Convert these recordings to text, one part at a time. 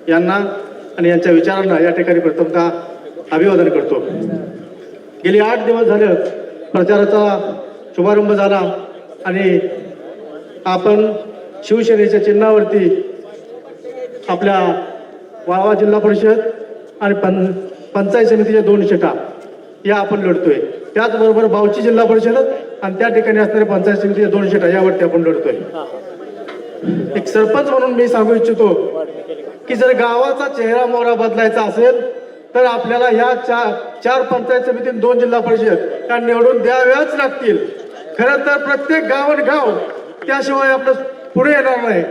यांना आणि यांच्या विचारांना या ठिकाणी प्रथमतः अभिवादन करतो। गेली 8 दिवस झाले प्रचाराचा शुभारंभ झाला आणि आपण शिवसेनेच्या चिन्हावरती आपल्या वाळवा जिल्हा परिषद आणि पंचायत समितीच्या 2 सीटा या आपण लढतोय। त्याचबरोबर बावची जिल्हा परिषद आणि त्या ठिकाणी असणाऱ्या पंचायत समितीच्या 2 सीटा यावरती आपण लढतोय। एक सरपंच म्हणून मी सांगू इच्छितो की जर गावाचा चेहरा मोहरा बदलायचा असेल तर आपल्याला या चार पंचायत समिती 2 जिल्हा परिषद त्या निवडून द्याव्याच लागतील। खरं तर प्रत्येक गाव त्याशिवाय आपलं पुढे येणार नाही।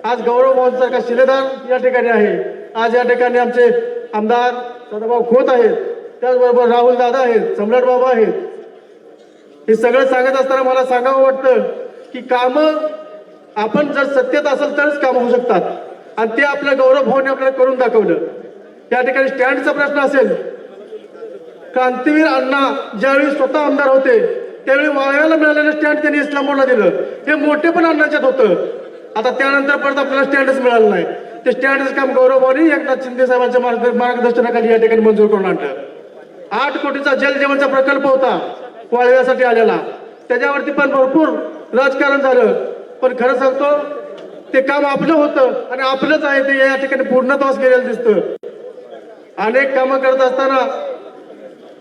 आज गौरव भाऊंसारखा शिलेदार या ठिकाणी आहे। आज या ठिकाणी आमचे आमदार सदाभाऊ खोत आहेत, त्याचबरोबर राहुल दादा आहेत, सम्राट बाबा आहेत। हे सगळं सांगत असताना मला सांगावं वाटतं की कामं आपण जर सत्तेत असेल तरच काम होऊ शकतात आणि ते आपल्या गौरव भाऊने आपल्याला करून दाखवलं। त्या ठिकाणी स्टँडचा प्रश्न असेल, क्रांतीवीर अण्णा ज्यावेळी स्वतः आमदार होते त्यावेळी वाळव्याला मिळालेलं स्टँड त्यांनी इस्लामपूरला दिलं। हे मोठे पण अण्णाच्यात होतं। आता त्यानंतर परत आपल्याला स्टँडच मिळालं नाही। ते स्टँडचं काम गौरव भाऊनी एकनाथ शिंदे साहेबांच्या मार्गदर्शनाखाली या ठिकाणी मंजूर करून आणलं। 8 कोटीचा जलजीवनचा प्रकल्प होता वाळव्यासाठी आलेला, त्याच्यावरती पण भरपूर राजकारण झालं। पण खरं सांगतो ते काम आपलं होतं आणि आपलंच आहे ते या ठिकाणी पूर्णत्वास गेलेलं दिसतं। अनेक कामं करत असताना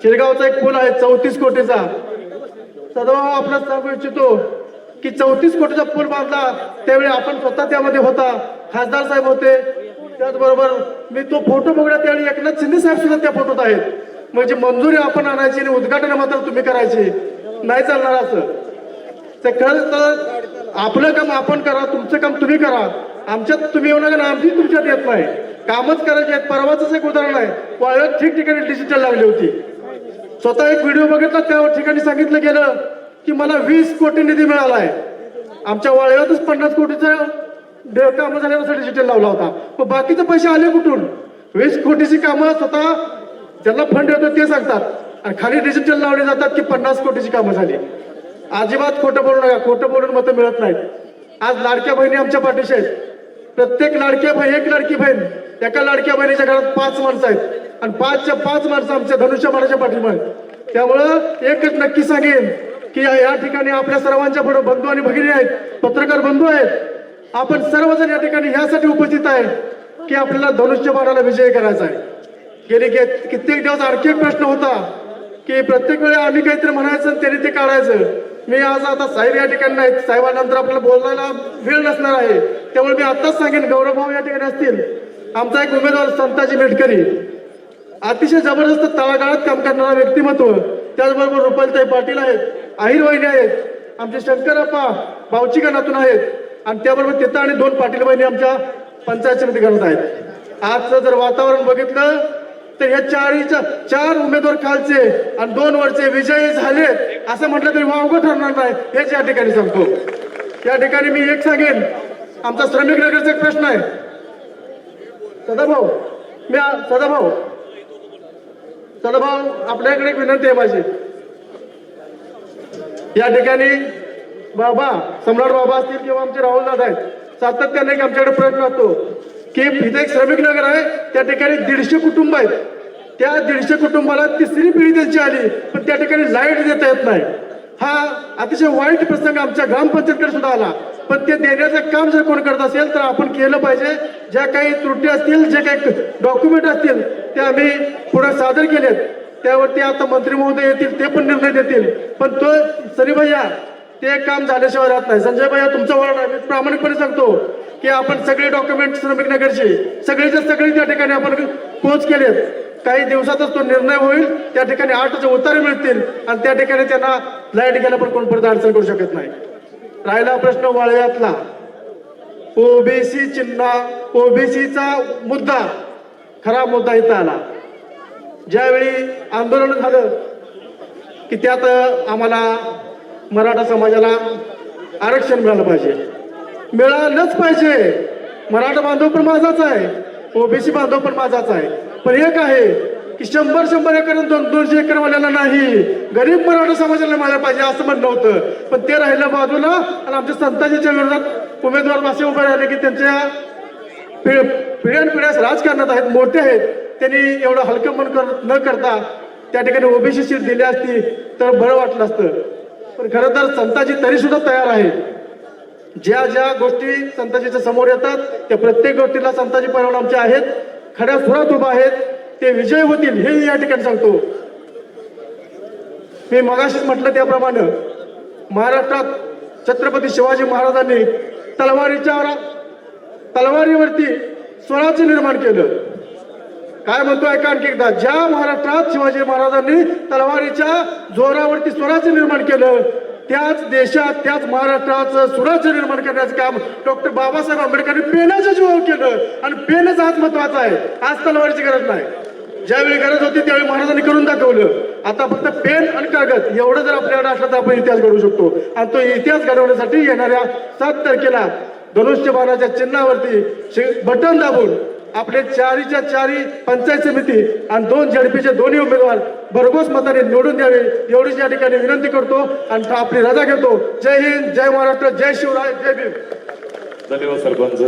शिरगावचा एक पूल आहे 34 कोटीचा, सदाभाऊ आपल्याला सांगू इच्छितो की 34 कोटीचा पूल बांधला त्यावेळी आपण स्वतः त्यामध्ये होता, खासदार साहेब होते। त्याचबरोबर मी तो फोटो बघला त्यावेळी एकनाथ शिंदे साहेब सुद्धा त्या फोटोत आहेत। म्हणजे मंजुरी आपण आणायची आणि उद्घाटन मात्र तुम्ही करायचे, नाही चालणार असं। तर खरंच तर आपलं काम आपण करा, तुमचं काम तुम्ही करा, आमच्यात तुम्ही येऊ नका, आमची तुमच्यात येत नाही। कामच करायचे आहेत। परवाच एक उदाहरण आहे, वाळव्यात ठिकठिकाणी डिजिटल लागली होती। स्वतः एक व्हिडिओ बघितला, त्या ठिकाणी सांगितलं गेलं की मला 20 कोटी निधी मिळालाय। आमच्या वाळव्यातच 50 कोटीचं कामं झाल्यावर डिजिटल लावला होता, मग बाकीचे पैसे आले कुठून? 20 कोटीची कामं स्वतः ज्यांना फंड येतो ते सांगतात आणि खाली डिजिटल लावले जातात की 50 कोटीची कामं झाली। अजिबात खोटं बोलू नका, खोटं बोलून मतं मिळत नाहीत। आज लाडक्या बहिणी आमच्या पाठीशी आहेत। प्रत्येक लाडक्या बहीण, एक लाडकी बहीण, एका लाडक्या बहिणीच्या घरात 5 माणसं आहेत आणि 5च्या 5 माणसं आमच्या धनुष्यबाणाच्या पाठीमागे। त्यामुळं एकच नक्की सांगेन की या ठिकाणी आपल्या सर्वांच्या पुढे बंधू आणि भगिनी आहेत, पत्रकार बंधू आहेत। आपण सर्वजण या ठिकाणी ह्यासाठी उपस्थित आहे की आपल्याला धनुष्यबाणाला विजय करायचा आहे। गेले कित्येक दिवस आणखी एक प्रश्न होता की प्रत्येक वेळी आम्ही काहीतरी म्हणायचं त्यांनी ते काढायचं। मी आज आता साहेब या ठिकाणी नाहीत, साहेबांनंतर आपल्याला बोलायला वेळ नसणार आहे, त्यामुळे मी आताच सांगेन गौरव भाऊ या ठिकाणी असतील। आमचा एक उमेदवार संताजी मेटकरी, अतिशय जबरदस्त तळागाळात काम करणारा व्यक्तिमत्व। त्याचबरोबर रुपालताई पाटील आहेत, आहिर वहिनी आहेत, आमचे शंकरप्पा बावची गणातून आहेत आणि त्याबरोबर तिथं आणि 2 पाटील बहिणी आमच्या पंचायत समिती गणात आहेत। आजचं जर वातावरण बघितलं तर या 4 उमेदवार खालचे आणि 2 वरचे विजयी झाले असं म्हटलं तरी वावगं ठरणार नाही, हेच या ठिकाणी सांगतो। या ठिकाणी मी एक सांगेन, आमचा श्रमिक नगरचा एक प्रश्न आहे। सदाभाऊ आपल्याकडे एक विनंती आहे माझी। या ठिकाणी बाबा सम्राट बाबा असतील किंवा आमचे राहुल दादा आहेत, सातत्याने आमच्याकडे प्रयत्न असतो की इथे एक श्रमिक नगर आहे, त्या ठिकाणी 150 कुटुंब आहेत। त्या 150 कुटुंबाला 3री पिढी त्यांची आली, पण त्या ठिकाणी लाईट देता येत नाही। हा अतिशय वाईट प्रसंग आमच्या ग्रामपंचायतकडे सुद्धा आला। पण ते देण्याचं काम जर कोण करत असेल तर आपण केलं पाहिजे। ज्या काही त्रुटी असतील, जे काही डॉक्युमेंट असतील ते आम्ही पुढे सादर केलेत, त्यावरती आता मंत्री महोदय येतील, ते पण निर्णय देतील। पण तो सनी भैया ते काम झाल्याशिवाय राहत नाही। संजय भैया तुमचं वळण आहे, मी प्रामाणिकपणे सांगतो की आपण सगळे डॉक्युमेंट श्रमिक नगरचे सगळेच्या सगळे त्या ठिकाणी आपण पोच केलेत। काही दिवसातच तो निर्णय होईल, त्या ठिकाणी 8चे उतारे मिळतील आणि त्या ठिकाणी त्यांना लाईट गेला पण कोण परत अडचण करू शकत नाही। राहिला प्रश्न वाळव्यातला ओबीसी चिन्ह, ओबीसीचा मुद्दा, खरा मुद्दा इथं आला। ज्यावेळी आंदोलन झालं की त्यात आम्हाला मराठा समाजाला आरक्षण मिळालं पाहिजे, मिळालंच पाहिजे। मराठा बांधव पण माझाच आहे, ओबीसी बांधव पण माझाच आहे। पण एक आहे की 100 एकर 200 एकर वाल्याला नाही, गरीब मराठा समाजाला मिळालं पाहिजे असं म्हणणं होतं। पण ते राहिलं बाजूला आणि आमच्या संताजीच्या विरोधात उमेदवार असे उभे राहिले की त्यांच्या पिढ्यानपिढ्यास राजकारणात आहेत, मोठे आहेत, त्यांनी एवढं हलकं मन न करता त्या ठिकाणी ओबीसी सीट दिली असती तर बरं वाटलं असतं. पण खरं तर संताजी तरी सुद्धा तयार आहे. ज्या ज्या गोष्टी संताजीच्या समोर येतात त्या प्रत्येक गोष्टीला संताजी परिणाम आमचे आहेत, खड्या सुरात उभा आहेत, ते विजय होतील हे या ठिकाणी सांगतो. मी मगाशीच म्हटलं त्याप्रमाणे महाराष्ट्रात छत्रपती शिवाजी महाराजांनी तलवारीवरती स्वराज्य निर्माण केलं. काय म्हणतोय का आणखी एकदा, ज्या महाराष्ट्रात शिवाजी महाराजांनी तलवारीच्या जोरावरती स्वराज्य निर्माण केलं, त्याच देशात त्याच महाराष्ट्राचं स्वराज्य निर्माण करण्याचं काम डॉक्टर बाबासाहेब आंबेडकरांनी पेनाच्या जीवावर केलं. आणि पेनच आज महत्वाचा आहे, आज तलवारीची गरज नाही. ज्यावेळी गरज होती त्यावेळी महाराजांनी करून दाखवलं. आता फक्त पेन आणि कागद एवढं जर आपल्याकडे असलं तर आपण इतिहास घडवू शकतो. आणि तो इतिहास घडवण्यासाठी येणाऱ्या 7 तारखेला धनुष्यबाणाच्या चिन्हावरती बटन दाबून आपले 4च्या 4 पंचायत समिती आणि 2 झडपीचे दोन्ही उमेदवार भरघोस मताने निवडून द्यावे एवढीच या ठिकाणी विनंती करतो आणि आपली रजा घेतो. जय हिंद, जय महाराष्ट्र, जय शिवराय, जय भीम. धन्यवाद सरपंच.